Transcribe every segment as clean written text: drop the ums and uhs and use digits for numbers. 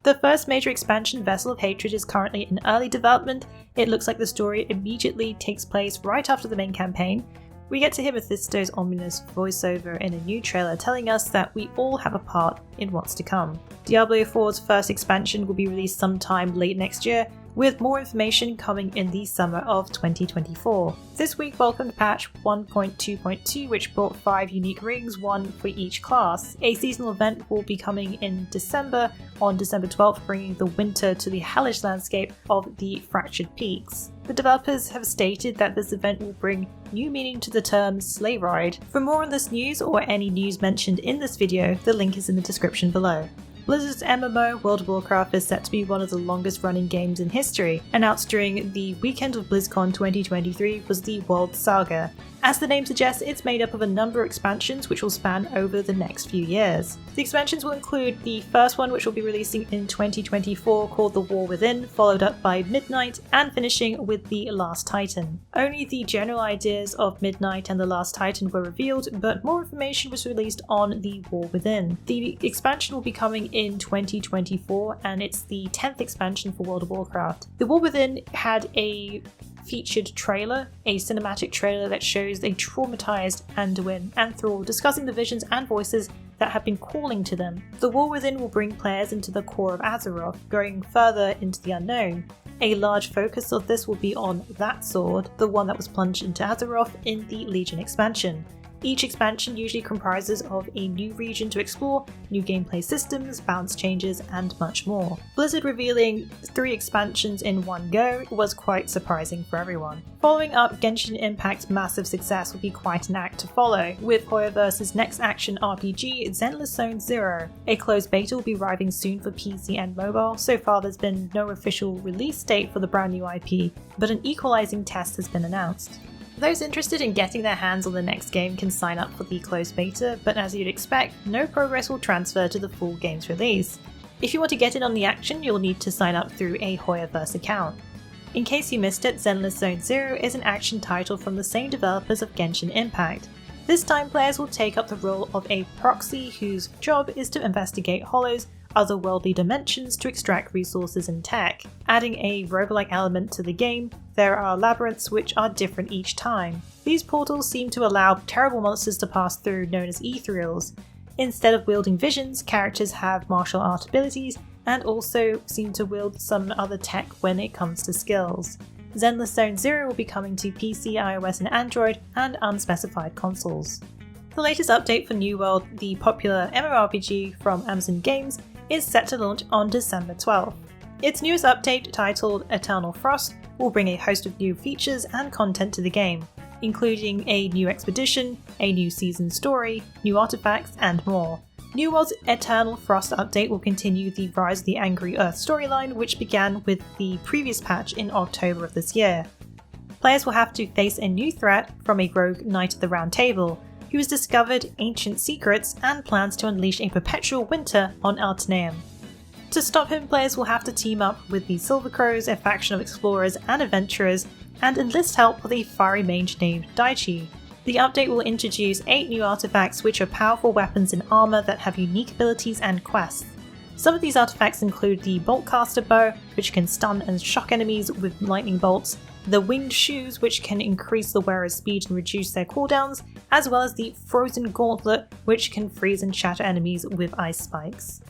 The first major expansion, Vessel of Hatred, is currently in early development. It looks like the story immediately takes place right after the main campaign. We get to hear Mephisto's ominous voiceover in a new trailer telling us that we all have a part in what's to come. Diablo 4's first expansion will be released sometime late next year, with more information coming in the summer of 2024. This week welcomed patch 1.2.2, which brought 5 unique rings, one for each class. A seasonal event will be coming in December, on December 12th, bringing the winter to the hellish landscape of the Fractured Peaks. The developers have stated that this event will bring new meaning to the term sleigh ride. For more on this news or any news mentioned in this video, the link is in the description below. Blizzard's MMO, World of Warcraft, is set to be one of the longest running games in history. Announced during the weekend of BlizzCon 2023 was the World Saga. As the name suggests, it's made up of a number of expansions which will span over the next few years. The expansions will include the first one, which will be releasing in 2024, called The War Within, followed up by Midnight, and finishing with The Last Titan. Only the general ideas of Midnight and The Last Titan were revealed, but more information was released on The War Within. The expansion will be coming in 2024, and it's the 10th expansion for World of Warcraft. The War Within had a featured trailer, a cinematic trailer that shows a traumatized Anduin and Thrall discussing the visions and voices that have been calling to them. The War Within will bring players into the core of Azeroth, going further into the unknown. A large focus of this will be on that sword, the one that was plunged into Azeroth in the Legion expansion. Each expansion usually comprises of a new region to explore, new gameplay systems, balance changes, and much more. Blizzard revealing 3 expansions in one go was quite surprising for everyone. Following up Genshin Impact's massive success will be quite an act to follow, with Hoyoverse's next action RPG, Zenless Zone Zero. A closed beta will be arriving soon for PC and mobile. So far there's been no official release date for the brand new IP, but an equalizing test has been announced. Those interested in getting their hands on the next game can sign up for the closed beta, but as you'd expect, no progress will transfer to the full game's release. If you want to get in on the action, you'll need to sign up through a Hoyoverse account. In case you missed it, Zenless Zone Zero is an action title from the same developers of Genshin Impact. This time players will take up the role of a proxy whose job is to investigate hollows, otherworldly dimensions to extract resources and tech. Adding a roguelike element to the game, there are labyrinths which are different each time. These portals seem to allow terrible monsters to pass through, known as ethereals. Instead of wielding visions, characters have martial art abilities and also seem to wield some other tech when it comes to skills. Zenless Zone Zero will be coming to PC, iOS and Android, and unspecified consoles. The latest update for New World, the popular MMORPG from Amazon Games, is set to launch on December 12th. Its newest update, titled Eternal Frost, will bring a host of new features and content to the game, including a new expedition, a new season story, new artifacts, and more. New World's Eternal Frost update will continue the Rise of the Angry Earth storyline, which began with the previous patch in October of this year. Players will have to face a new threat from a rogue Knight of the Round Table, who has discovered ancient secrets and plans to unleash a perpetual winter on Artaneum. To stop him, players will have to team up with the Silver Crows, a faction of explorers and adventurers, and enlist help with a fiery mage named Daichi. The update will introduce 8 new artifacts, which are powerful weapons and armor that have unique abilities and quests. Some of these artifacts include the Boltcaster Bow, which can stun and shock enemies with lightning bolts, the Winged Shoes, which can increase the wearer's speed and reduce their cooldowns, as well as the Frozen Gauntlet, which can freeze and shatter enemies with ice spikes.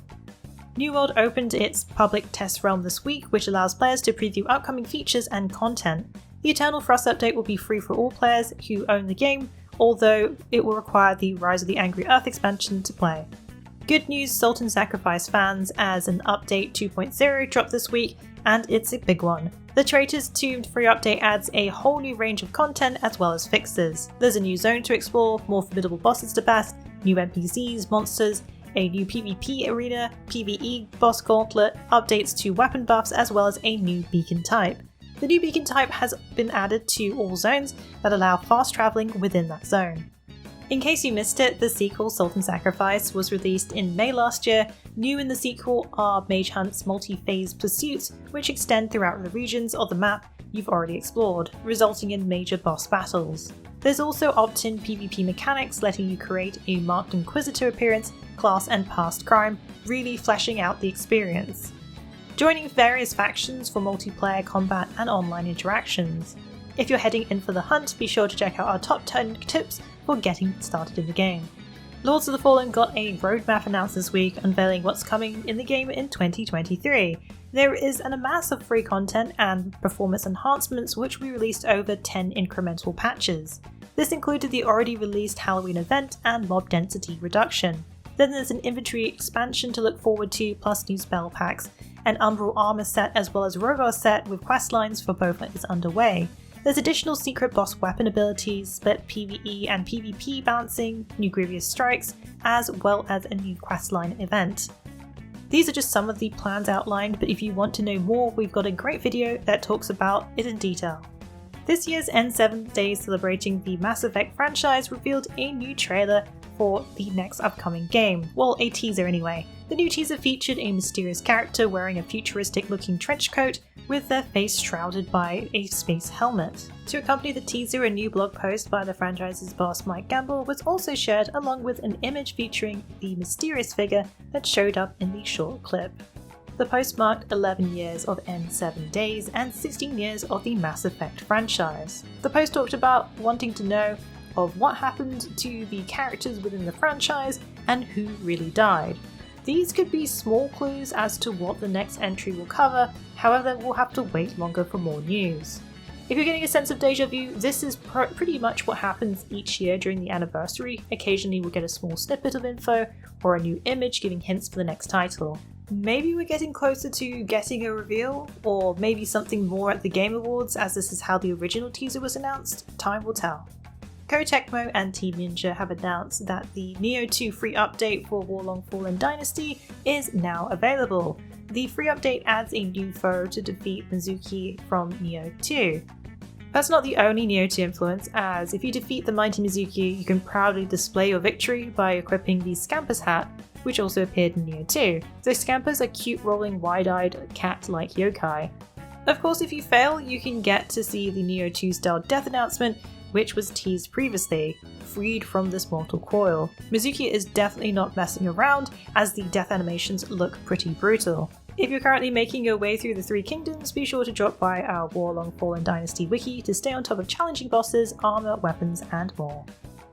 New World opened its public test realm this week, which allows players to preview upcoming features and content. The Eternal Frost update will be free for all players who own the game, although it will require the Rise of the Angry Earth expansion to play. Good news, Sultan Sacrifice fans, as an update 2.0 dropped this week, and it's a big one. The Traitor's Tomb free update adds a whole new range of content as well as fixes. There's a new zone to explore, more formidable bosses to battle, new NPCs, monsters, a new PvP arena, PvE boss gauntlet, updates to weapon buffs, as well as a new beacon type. The new beacon type has been added to all zones that allow fast travelling within that zone. In case you missed it, the sequel Sultan Sacrifice was released in May last year. New in the sequel are Mage Hunt's multi-phase pursuits, which extend throughout the regions of the map you've already explored, resulting in major boss battles. There's also opt-in PvP mechanics letting you create a marked Inquisitor appearance, class and past crime, really fleshing out the experience. joining various factions for multiplayer combat and online interactions. If you're heading in for the hunt, be sure to check out our top 10 tips for getting started in the game. Lords of the Fallen got a roadmap announced this week, unveiling what's coming in the game in 2023. There is an amass of free content and performance enhancements which we released over 10 incremental patches. This included the already released Halloween event and mob density reduction. Then there's an inventory expansion to look forward to, plus new spell packs, an Umbral armor set as well as Rogar set with questlines for both is underway. There's additional secret boss weapon abilities, split PvE and PvP balancing, new Grievous Strikes, as well as a new questline event. These are just some of the plans outlined, but if you want to know more, we've got a great video that talks about it in detail. This year's N7 Days celebrating the Mass Effect franchise revealed a new trailer for the next upcoming game. Well, a teaser anyway. The new teaser featured a mysterious character wearing a futuristic looking trench coat with their face shrouded by a space helmet. To accompany the teaser, a new blog post by the franchise's boss Mike Gamble was also shared, along with an image featuring the mysterious figure that showed up in the short clip. The post marked 11 years of N7 Days and 16 years of the Mass Effect franchise. The post talked about wanting to know of what happened to the characters within the franchise and who really died. These could be small clues as to what the next entry will cover, however we'll have to wait longer for more news. If you're getting a sense of deja vu, this is pretty much what happens each year during the anniversary. Occasionally we'll get a small snippet of info or a new image giving hints for the next title. Maybe we're getting closer to getting a reveal, or maybe something more at the Game Awards, as this is how the original teaser was announced. Time will tell. Koei Tecmo and Team Ninja have announced that the Nioh 2 free update for Worldsoul and Dynasty is now available. The free update adds a new foe to defeat Mizuki from Nioh 2. That's not the only Nioh 2 influence, as if you defeat the mighty Mizuki, you can proudly display your victory by equipping the Scamper's hat, which also appeared in Nioh 2. So Scampers are cute rolling wide-eyed cat-like yokai. Of course, if you fail, you can get to see the Nioh 2 style death announcement, which was teased previously, freed from this mortal coil. Mizuki is definitely not messing around, as the death animations look pretty brutal. If you're currently making your way through the Three Kingdoms, be sure to drop by our Worldsoul and Dynasty wiki to stay on top of challenging bosses, armor, weapons, and more.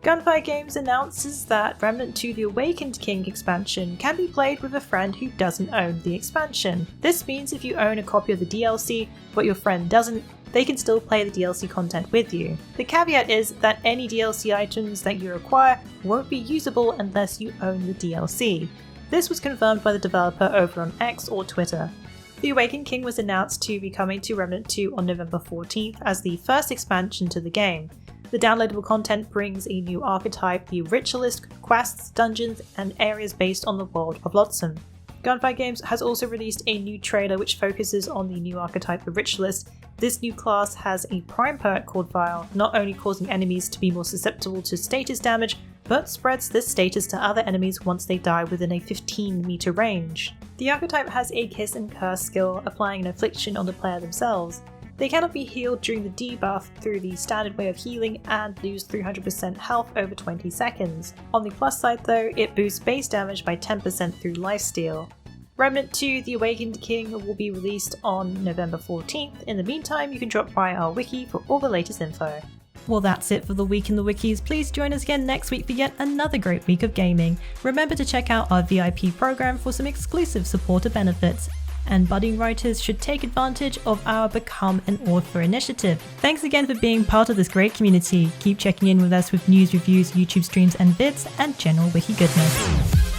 Gunfire Games announces that Remnant 2 The Awakened King expansion can be played with a friend who doesn't own the expansion. This means if you own a copy of the DLC, but your friend doesn't, they can still play the DLC content with you. The caveat is that any DLC items that you acquire won't be usable unless you own the DLC. This was confirmed by the developer over on X or Twitter. The Awakened King was announced to be coming to Remnant 2 on November 14th as the first expansion to the game. The downloadable content brings a new archetype, the Ritualist, quests, dungeons, and areas based on the world of Worldsoul. Gunfire Games has also released a new trailer which focuses on the new archetype, the Ritualist. This new class has a prime perk called Vile, not only causing enemies to be more susceptible to status damage, but spreads this status to other enemies once they die within a 15-meter range. The archetype has a Kiss and Curse skill, applying an affliction on the player themselves. They cannot be healed during the debuff through the standard way of healing and lose 300% health over 20 seconds. On the plus side though, it boosts base damage by 10% through lifesteal. Remnant 2 The Awakened King will be released on November 14th. In the meantime, you can drop by our wiki for all the latest info. Well, that's it for the Week in the Wikis. Please join us again next week for yet another great week of gaming. Remember to check out our VIP program for some exclusive supporter benefits. And budding writers should take advantage of our Become an Author initiative. Thanks again for being part of this great community. Keep checking in with us with news, reviews, YouTube streams and vids, and general wiki goodness.